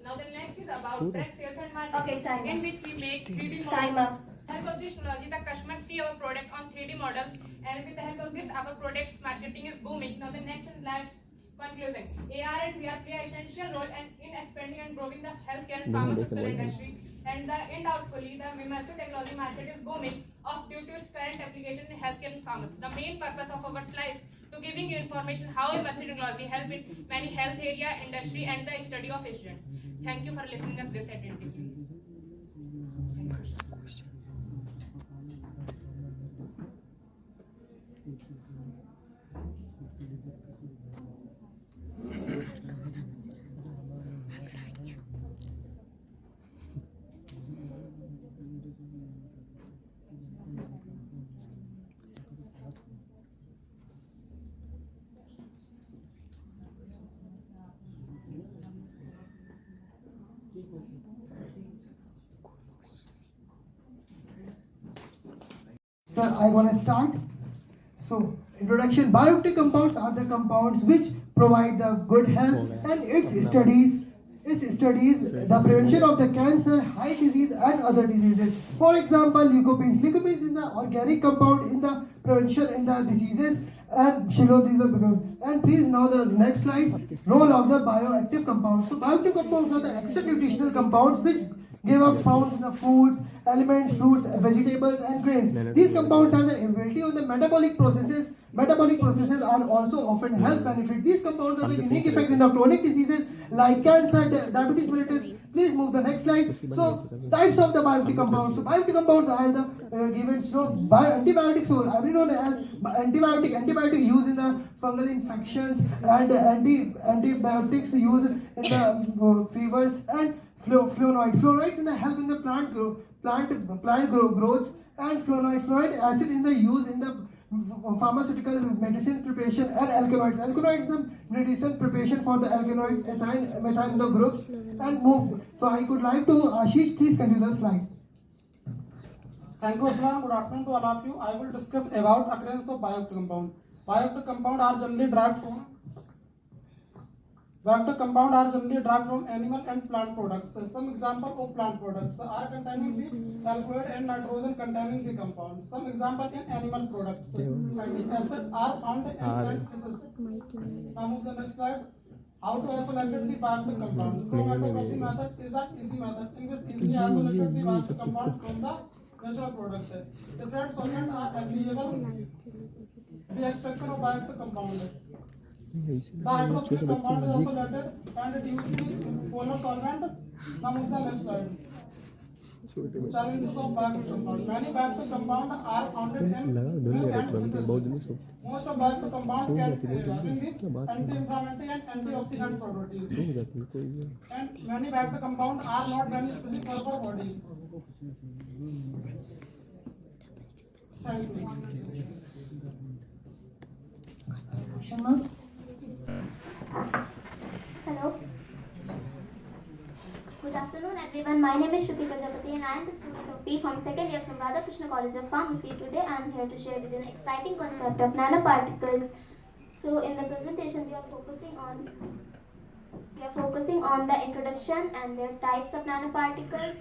now the next is about direct sales and marketing, in which we make 3D models. With the help of this technology, the customer see our product on 3D models, and with the help of this, our product's marketing is booming. Now the next and last conclusion: AR and VR play an essential role in expanding and growing the healthcare and pharmaceutical industry. And undoubtedly, the immersive technology market is booming due to its current application in healthcare and pharmacy. The main purpose of our slide is to giving you information how immersive technology help in many health area, industry, and the study of students. Thank you for listening us this attentively. So I'm gonna start. So introduction. Bioactive compounds are the compounds which provide the good health, and its studies the prevention of the cancer, heart disease, and other diseases. For example, lycopene. Lycopene is an organic compound in the prevention in the diseases, and these are because. And please now the next slide. Role of the bioactive compounds. So bioactive compounds are the extra nutritional compounds which give up found in the foods, elements, fruits, vegetables, and grains. These compounds have the ability on the metabolic processes. Metabolic processes are also often health benefit. These compounds have a unique effect in the chronic diseases like cancer, diabetes mellitus. Please move the next slide. So types of the bioactive compounds. So bioactive compounds are the given. So antibiotics. So everyone has antibiotic used in the fungal infections, and antibiotics used in the fevers, and flavonoids in the help in the plant growth, and flavonoid acid in the use in the pharmaceutical medicine preparation, and alkaloids is the medicine preparation for the alkaloids, methyl the groups, and move. So I could like to Ashish, please continue the slide. Thank you, Aslan. Good afternoon to all of you. I will discuss about occurrence of bioactive compound. Bioactive compound are generally derived from animal and plant products. Some example of plant products are containing the alkaloid and nitrogen containing the compound. Some example in animal products. Fatty acids are found in plant fishes. Now move the next slide. How to isolate the bioactive compound. Chromatography method is an easy method in which easily isolate the bioactive compound from the natural product. Different solvents are available. The extraction of bioactive compound. The hydroxyl compound is isolated and used in polar solvent. Now move the next slide. Challenges of bioactive compound. Many bioactive compounds are found in milk and fishes. Most of bioactive compounds can anti-inflammatory and antioxidant properties. And many bioactive compounds are not beneficial for our body. Thank you. Hello. Good afternoon everyone. My name is Shruti Prajapati and I am the student of B from second year from Radha Krishna College of Pharmacy. Today I am here to share with you an exciting concept of nanoparticles. So in the presentation we are focusing on the introduction and their types of nanoparticles,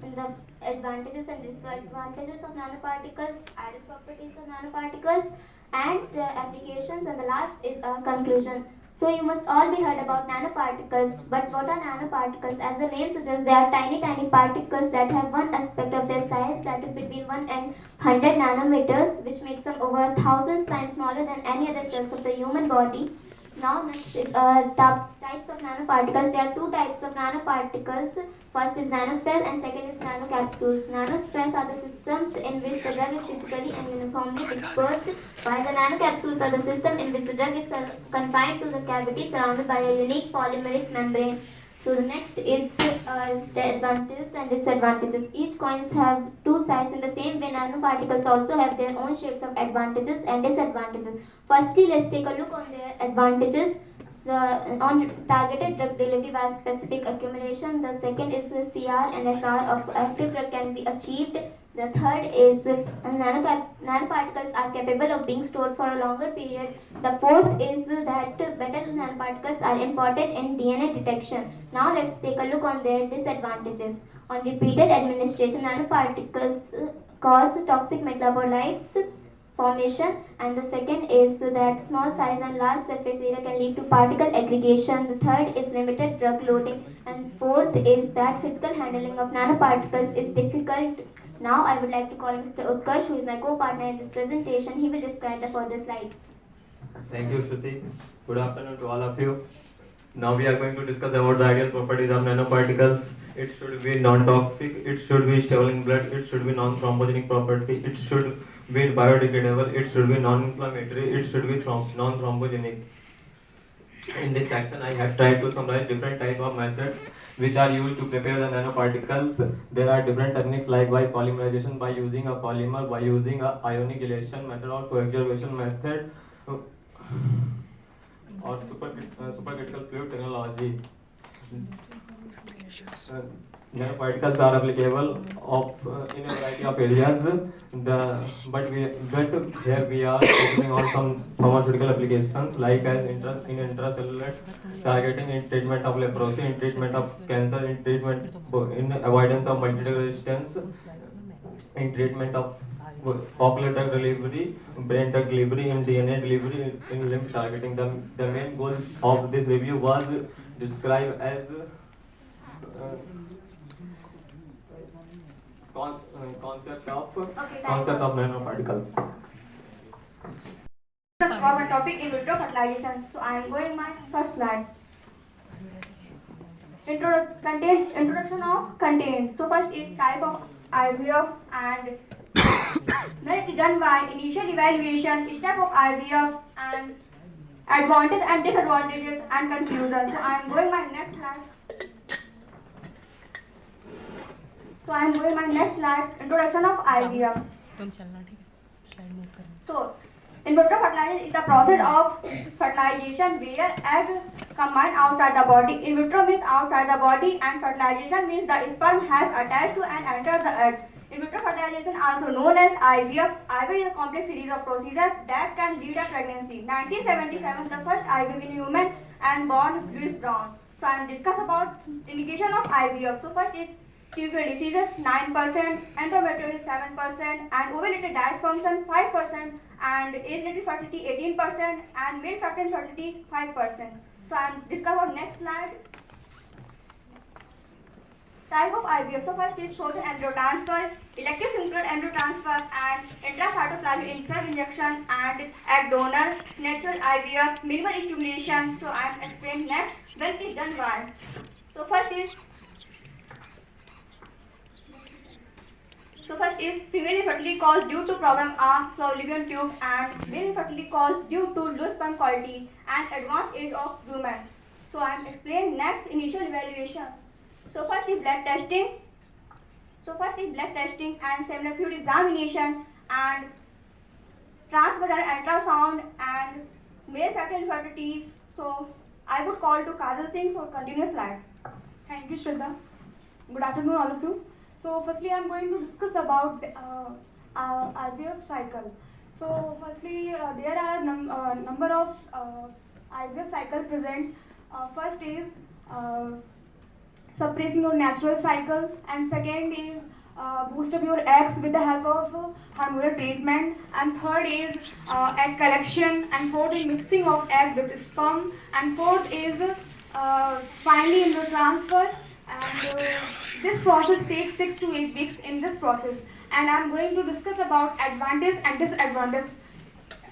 and the advantages and disadvantages of nanoparticles, added properties of nanoparticles, and the applications, and the last is our conclusion. So you must all be heard about nanoparticles, but what are nanoparticles? As the name suggests, they are tiny particles that have one aspect of their size that is between 1 and 100 nanometers, which makes them over 1,000 times smaller than any other cells of the human body. Now next is types of nanoparticles. There are two types of nanoparticles. First is nanospheres and second is nanocapsules. Nanospheres are the systems in which the drug is physically and uniformly dispersed, while the nanocapsules are the system in which the drug is confined to the cavity surrounded by a unique polymeric membrane. So the next is the advantages and disadvantages. Each coins have two sides. In the same way, nanoparticles also have their own shapes of advantages and disadvantages. Firstly, let's take a look on their advantages. On targeted drug delivery by specific accumulation. The second is the CR and SR of active drug can be achieved. The third is nanoparticles are capable of being stored for a longer period. The fourth is that better nanoparticles are important in DNA detection. Now let's take a look on their disadvantages. On repeated administration, nanoparticles cause toxic metabolites formation, and the second is that small size and large surface area can lead to particle aggregation. The third is limited drug loading, and fourth is that physical handling of nanoparticles is difficult. Now I would like to call Mr. Utkarsh, who is my co-partner in this presentation. He will describe the further slides. Thank you, Shruti. Good afternoon to all of you. Now we are going to discuss about the ideal properties of nanoparticles. It should be non-toxic, it should be stable in blood, it should be non-thrombogenic property, it should be biodegradable, it should be non-inflammatory, it should be non-thrombogenic. In this section, I have tried to summarize different types of methods which are used to prepare the nanoparticles. There are different techniques like by polymerization, by using a polymer, by using a ionic chelation method or coagulation method, or supercritical fluid technology. nanoparticles are applicable in a variety of areas. But here we are focusing on some pharmaceutical applications like as in intracellular targeting, in treatment of leprosy, in treatment of cancer, in treatment in avoidance of multiple resistance, in treatment of ocular drug delivery, brain drug delivery, in DNA delivery, in lymph targeting. The main goal of this review was described as concept of nanoparticles. Our topic in vitro fertilization. So I am going my first slide. Introduction of content. So first is type of IVF and when it is done by initial evaluation, step of IVF and advantages and disadvantages and conclusion. So I am going my next slide. Introduction of IVF. So, in vitro fertilization is the process of fertilization where eggs combine outside the body. In vitro means outside the body, and fertilization means the sperm has attached to and entered the egg. In vitro fertilization, also known as IVF. IVF is a complex series of procedures that can lead a pregnancy. 1977, the first IVF in human and born Louis Brown. So, I am discuss about indication of IVF. So, first is tuberous diseases 9%, endometriosis 7%, and ovulated dysfunction 5%, and age-related fertility 18%, and male factor infertility 5%. So I am discuss about next slide. Type of IVF. So first is frozen embryo transfer, elective synchronous embryo transfer, and intracytoplasmic insert injection, and egg donor, natural IVF, minimal stimulation. So I am explain next when it is done by. So first is female infertility caused due to problem of fallopian tube, and male infertility caused due to low sperm quality and advanced age of women. So I am explain next initial evaluation. So first is blood testing. And seminal fluid examination and transvaginal ultrasound and male factor infertility. So I would call to Kajal Singh. So continue slide. Thank you, Shraddha. Good afternoon, all of you. So firstly, I am going to discuss about IVF cycle. So firstly, there are number of IVF cycle present. First is suppressing your natural cycle, and second is boost up your eggs with the help of hormonal treatment, and third is egg collection, and fourth is mixing of egg with sperm, and fourth is finally embryo transfer. And this process takes 6 to 8 weeks in this process, and I am going to discuss about advantage and disadvantage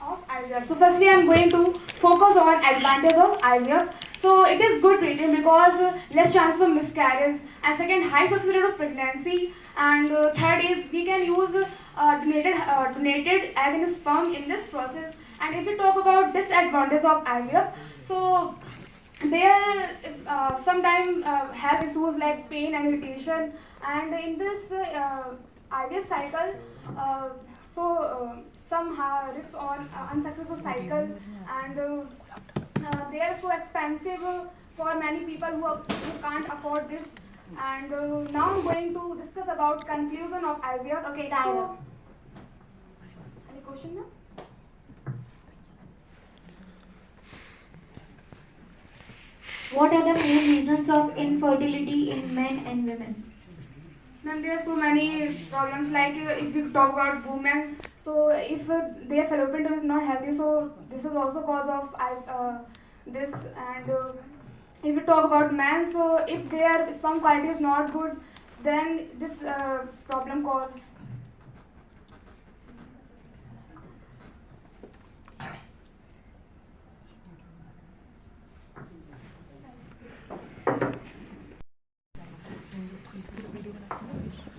of IVF. So firstly, I am going to focus on advantage of IVF. So it is good treatment because less chance of miscarriage, and second, high success rate of pregnancy, and third is we can use donated egg and sperm in this process. And if we talk about disadvantage of IVF, so there sometimes have issues like pain and irritation, and in this IVF cycle, some have risks on unsuccessful cycle, and they are so expensive for many people who can't afford this. And now I'm going to discuss about conclusion of IVF. Okay, so, any question now? What are the main reasons of infertility in men and women? Ma'am, there are so many problems. Like if we talk about women, so if their fallopian tube is not healthy, so this is also cause of this. And if we talk about men, so if their sperm quality is not good, then this problem causes.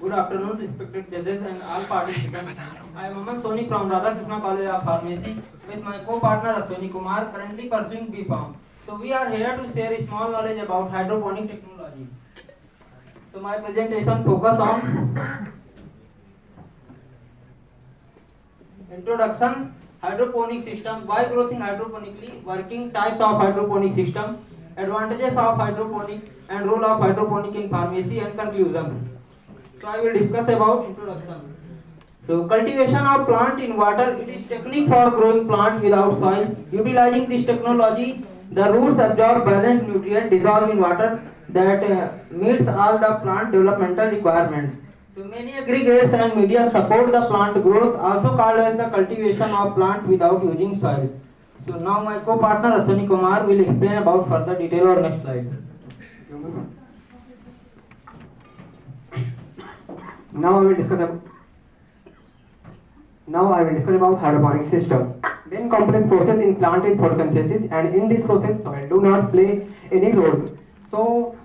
Good afternoon, respected judges and all participants. I am Aman Soni from Radha Krishna College of Pharmacy with my co-partner Ashwini Kumar, currently pursuing B.Pharm. So we are here to share a small knowledge about hydroponic technology. So my presentation focus on introduction, hydroponic system, why growing hydroponically, working types of hydroponic system, advantages of hydroponic and role of hydroponic in pharmacy, and conclusion. So I will discuss about introduction. So cultivation of plant in water, it is technique for growing plant without soil. Utilizing this technology, the roots absorb balanced nutrient dissolved in water that meets all the plant developmental requirements. So many aggregates and media support the plant growth, also called as the cultivation of plant without using soil. So now my co-partner Ashwini Kumar will explain about further detail on next slide. Now I will discuss about hydroponic system. Main complex process in plant is photosynthesis, and in this process soil do not play any role. So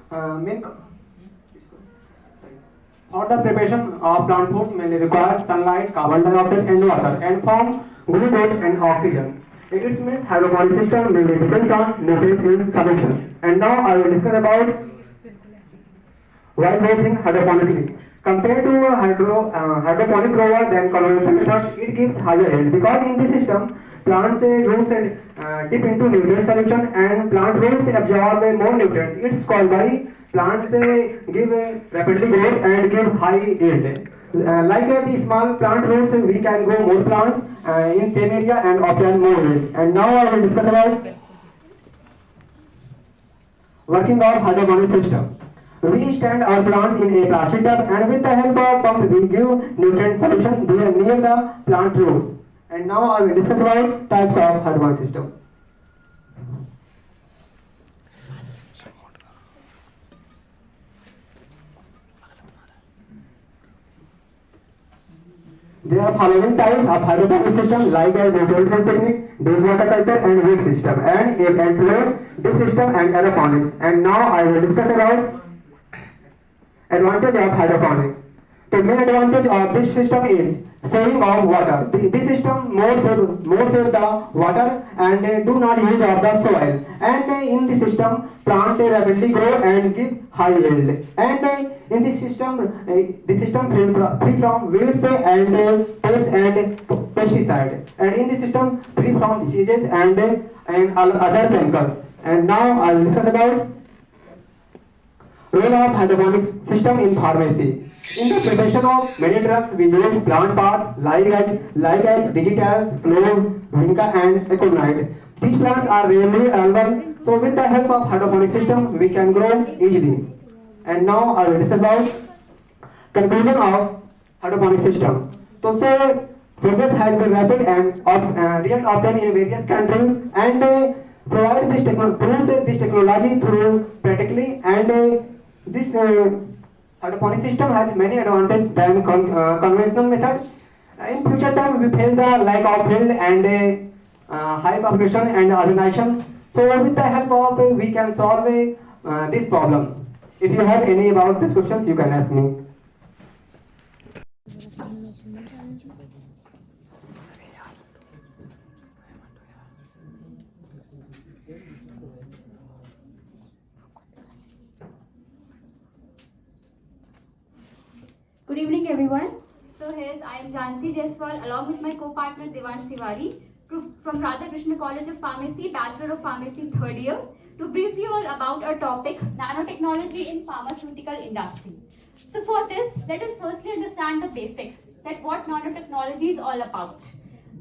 for the preparation of plant food mainly require sunlight, carbon dioxide and water, and form glucose and oxygen. It means hydroponic system mainly depends on nutrients in solution. And now I will discuss about why growing hydroponically. Compared to hydroponic grower than conventional method, it gives higher yield because in this system plants roots dip into nutrient solution and plant roots absorb more nutrients. It's called by plants give rapidly growth and give high yield. Like the small plant roots, we can grow more plants in same area and obtain more yield. And now I will discuss about working of hydroponic system. We stand our plants in a plastic tub, and with the help of pump we give nutrient solution near the plant roots. And now I will discuss about types of hydroponic system. There are following types of hydroponic system like as nutrition technique, dose water culture and weed system, and drip system and aeroponics. And now I will discuss about advantage of hydroponics. The main advantage of this system is saving of water. This system more save the water and do not use of the soil. And in this system, plant rapidly grow and give high yield. And in this system free from weeds and pests and pesticide. And in this system free from diseases and other chemicals. And now I will discuss about role of hydroponic system in pharmacy. In the preparation of many drugs, we use plant parts like as digitals, clove, vinca and aconite. These plants are rarely available, so with the help of hydroponic system, we can grow easily. And now I will discuss about conclusion of hydroponic system. So progress has been rapid and result obtained in various countries, and provide proved this technology through practically, and this hydroponic system has many advantages than conventional method. In future time, we face the lack of field and high population and urbanization. So with the help of we can solve this problem. If you have any about these questions, you can ask me. Good evening, everyone. So I am Jansi Jaiswal along with my co-partner Devansh Tiwari from Radha Krishna College of Pharmacy, Bachelor of Pharmacy, 3rd year, to brief you all about our topic, nanotechnology in pharmaceutical industry. So for this, let us firstly understand the basics, that what nanotechnology is all about.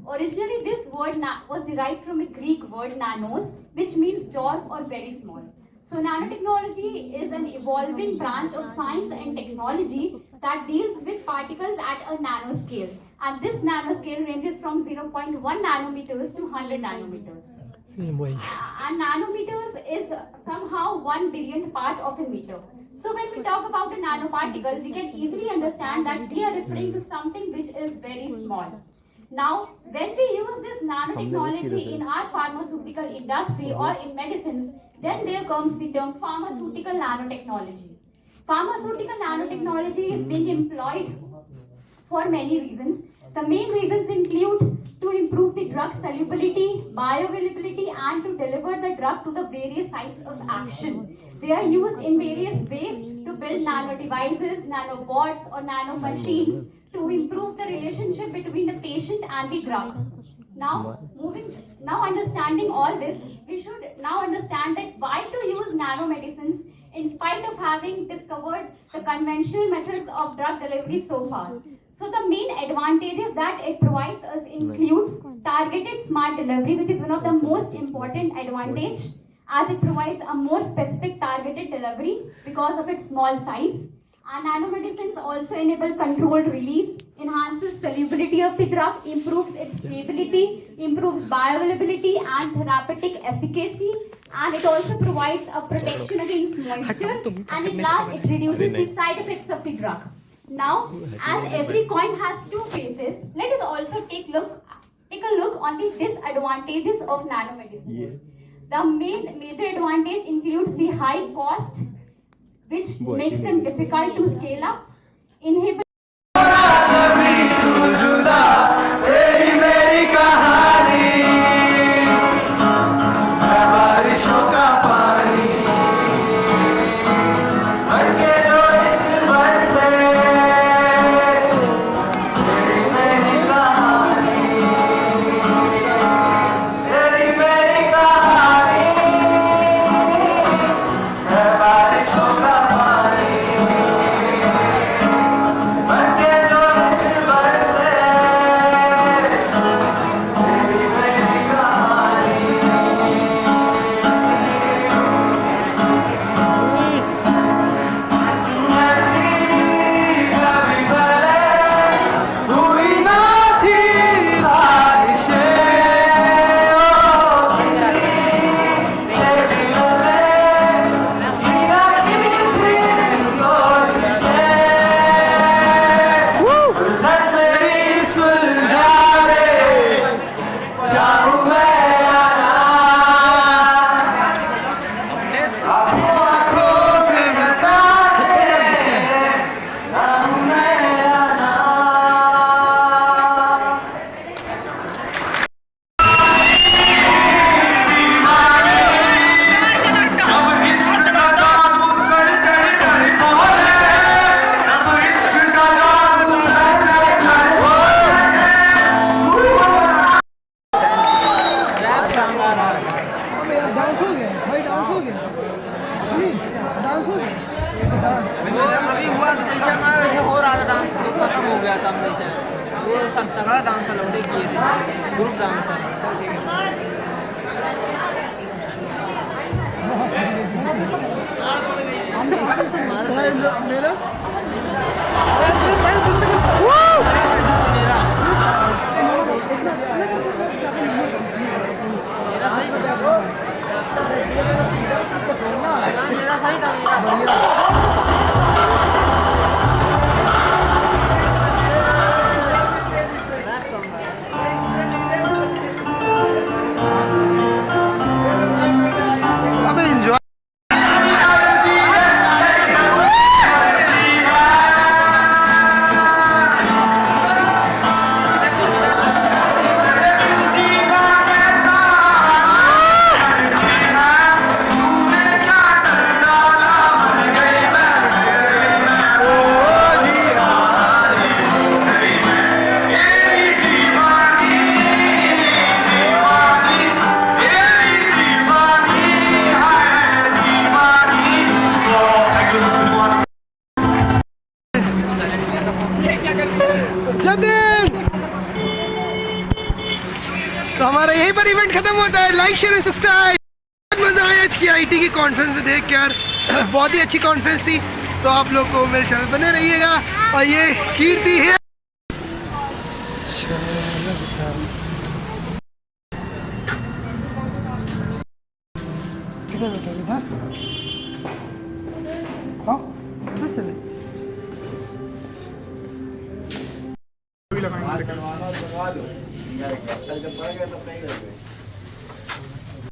Originally, this word was derived from a Greek word nanos, which means dwarf or very small. So nanotechnology is an evolving branch of science and technology that deals with particles at a nanoscale. And this nanoscale ranges from 0.1 nanometers to 100 nanometers. Same way. And nanometers is somehow 1 billionth part of a meter. So when we talk about a nanoparticle, we can easily understand that we are referring to something which is very small. Now, when we use this nanotechnology in our pharmaceutical industry or in medicines, then there comes the term pharmaceutical nanotechnology. Pharmaceutical nanotechnology is being employed for many reasons. The main reasons include to improve the drug solubility, bioavailability, and to deliver the drug to the various sites of action. They are used in various ways to build nano devices, nanobots, or nano machines to improve the relationship between the patient and the drug. Now understanding all this, we should now understand that why to use nanomedicines in spite of having discovered the conventional methods of drug delivery so far. So the main advantages that it provides us includes targeted smart delivery, which is one of the most important advantage, as it provides a more specific targeted delivery because of its small size. And nanomedicines also enable controlled release, enhances solubility of the drug, improves its stability, improves bioavailability and therapeutic efficacy, and it also provides a protection against moisture, and at last it reduces the side effects of the drug. Now, as every coin has two faces, let us also take a look on the disadvantages of nanomedicines. The major advantage includes the high cost, which makes them difficult to scale up, inhibit अभी हुआ तो जैसे हमारा वैसे हो रहा था dance, खत्म हो गया था जैसे वो तगड़ा डांस लौटे किए थे, ग्रुप डांस मेरा सही था तो हमारा यहीं पर इवेंट खत्म होता है। Like share and subscribe. बहुत मजा आया आज की आईटी की कॉन्फ्रेंस में देख के यार, बहुत ही अच्छी कॉन्फ्रेंस थी। तो आप लोग को मेरे चैनल बने रहिएगा। और ये कीर्ति है, किधर बैठे, इधर आओ, इधर चले। करवा दो,